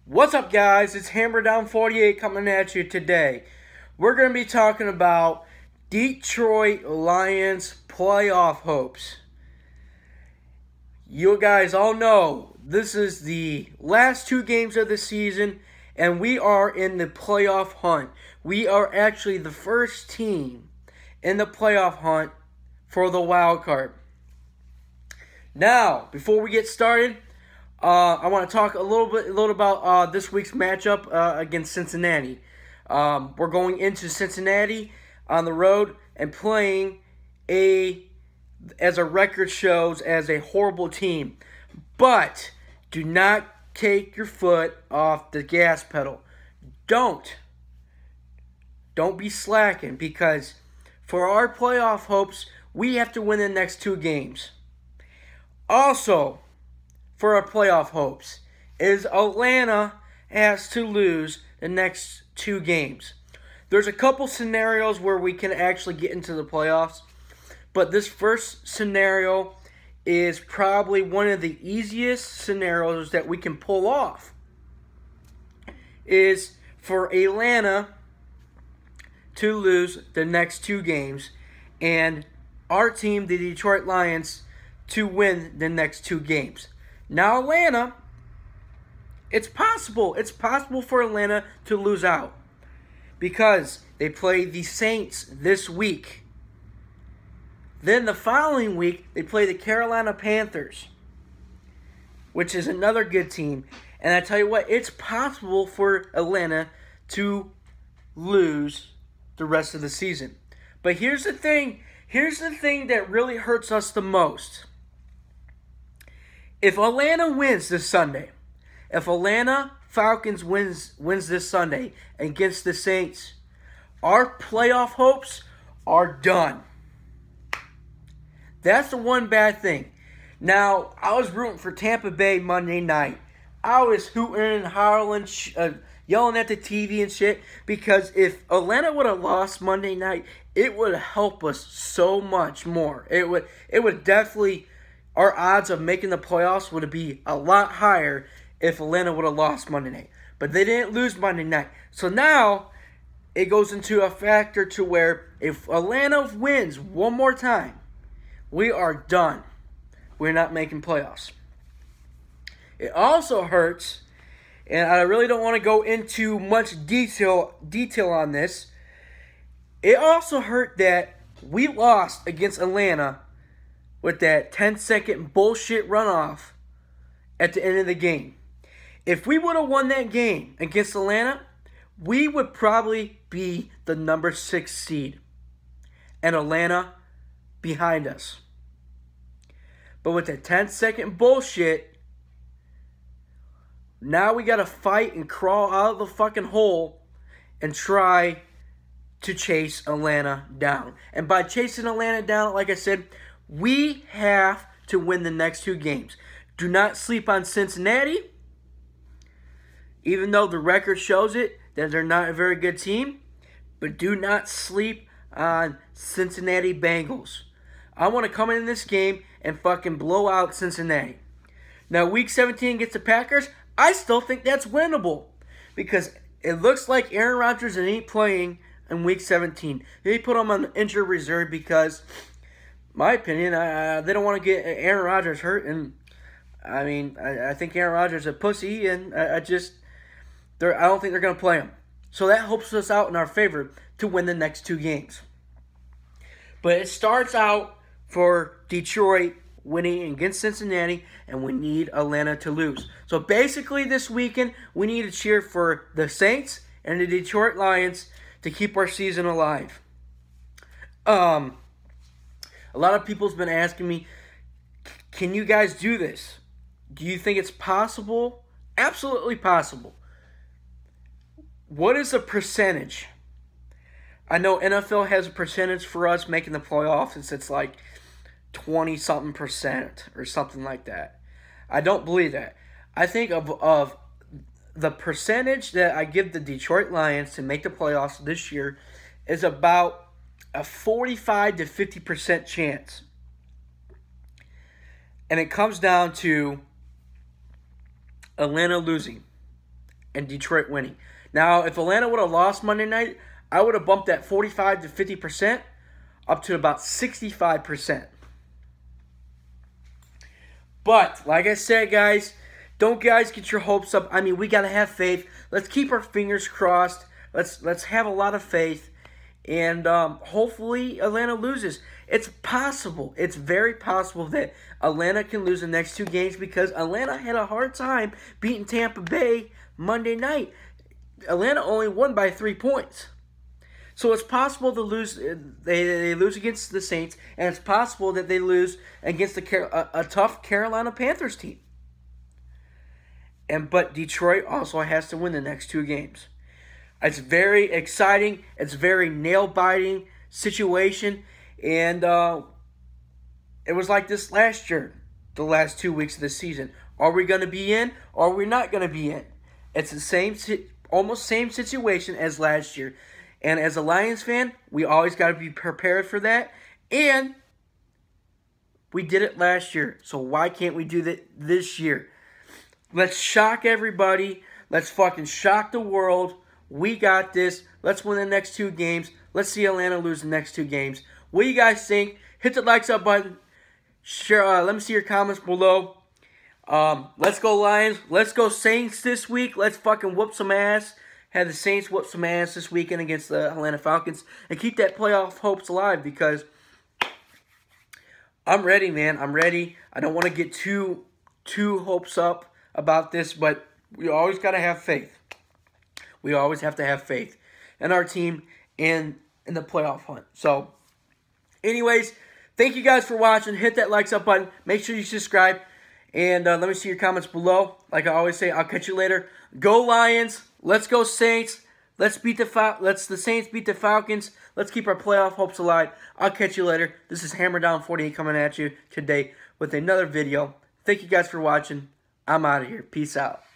What's up, guys? It's HammerDown48 coming at you today. We're going to be talking about Detroit Lions playoff hopes. You guys all know this is the last two games of the season, and we are in the playoff hunt. We are actually the first team in the playoff hunt for the wild card. Now, before we get started, I want to talk a little about this week's matchup against Cincinnati. We're going into Cincinnati on the road and playing as a record shows, as a horrible team. But do not take your foot off the gas pedal. Don't be slacking, because for our playoff hopes, we have to win the next two games. Also, for our playoff hopes, is Atlanta has to lose the next two games. There's a couple scenarios where we can actually get into the playoffs, but this first scenario is probably one of the easiest scenarios that we can pull off. Is for Atlanta to lose the next two games and our team, the Detroit Lions, to win the next two games. Now, Atlanta, it's possible. It's possible for Atlanta to lose out because they play the Saints this week. Then the following week, they play the Carolina Panthers, which is another good team. And I tell you what, it's possible for Atlanta to lose the rest of the season. But here's the thing. Here's the thing that really hurts us the most. If Atlanta wins this Sunday, if Atlanta Falcons wins this Sunday against the Saints, our playoff hopes are done. That's the one bad thing. Now, I was rooting for Tampa Bay Monday night. I was hooting and hollering, yelling at the TV and shit, because if Atlanta would have lost Monday night, it would help us so much more. It would definitely, our odds of making the playoffs would be a lot higher if Atlanta would have lost Monday night. But they didn't lose Monday night. So now it goes into a factor to where if Atlanta wins one more time, we are done. We're not making playoffs. It also hurts, and I really don't want to go into much detail on this. It also hurt that we lost against Atlanta with that 10-second bullshit runoff at the end of the game. If we would have won that game against Atlanta, we would probably be the number 6 seed, and Atlanta behind us. But with that 10-second bullshit, now we got to fight and crawl out of the fucking hole and try to chase Atlanta down. And by chasing Atlanta down, like I said, we have to win the next two games. Do not sleep on Cincinnati, even though the record shows it that they're not a very good team. But do not sleep on Cincinnati Bengals. I want to come in this game and fucking blow out Cincinnati. Now, Week 17 against the Packers, I still think that's winnable, because it looks like Aaron Rodgers ain't playing in Week 17. They put him on injured reserve because, my opinion, they don't want to get Aaron Rodgers hurt. And I mean, I think Aaron Rodgers is a pussy, and I don't think they're going to play him. So that helps us out in our favor to win the next two games. But it starts out for Detroit winning against Cincinnati, and we need Atlanta to lose. So basically this weekend, we need to cheer for the Saints and the Detroit Lions to keep our season alive. A lot of people's been asking me, can you guys do this? Do you think it's possible? Absolutely possible. What is the percentage? I know NFL has a percentage for us making the playoffs. It's like 20-something% or something like that. I don't believe that. I think of the percentage that I give the Detroit Lions to make the playoffs this year is about a 45 to 50% chance. And it comes down to Atlanta losing. and Detroit winning. Now, if Atlanta would have lost Monday night, I would have bumped that 45 to 50% up to about 65%. But, like I said, guys, don't guys get your hopes up. I mean, we got to have faith. Let's keep our fingers crossed. Let's have a lot of faith. And hopefully Atlanta loses. It's possible. It's very possible that Atlanta can lose the next 2 games because Atlanta had a hard time beating Tampa Bay Monday night. Atlanta only won by 3 points. So it's possible to lose. They lose against the Saints, and it's possible that they lose against a tough Carolina Panthers team. But Detroit also has to win the next 2 games. It's very exciting. It's very nail-biting situation, and it was like this last year, the last 2 weeks of the season. Are we going to be in, or are we not going to be in? It's the same, almost same situation as last year. And as a Lions fan, we always got to be prepared for that. And we did it last year, so why can't we do that this year? Let's shock everybody. Let's fucking shock the world. We got this. Let's win the next 2 games. Let's see Atlanta lose the next 2 games. What do you guys think? Hit the likes up button. Share. Let me see your comments below. Let's go Lions. Let's go Saints this week. Let's fucking whoop some ass. Have the Saints whoop some ass this weekend against the Atlanta Falcons. And keep that playoff hopes alive because I'm ready, man. I'm ready. I don't want to get too hopes up about this, but we always got to have faith. We always have to have faith in our team and in the playoff hunt. So, anyways, thank you guys for watching. Hit that likes up button. Make sure you subscribe. And let me see your comments below. Like I always say, I'll catch you later. Go Lions. Let's go Saints. Let's the Saints beat the Falcons. Let's keep our playoff hopes alive. I'll catch you later. This is Hammer Down 48 coming at you today with another video. Thank you guys for watching. I'm out of here. Peace out.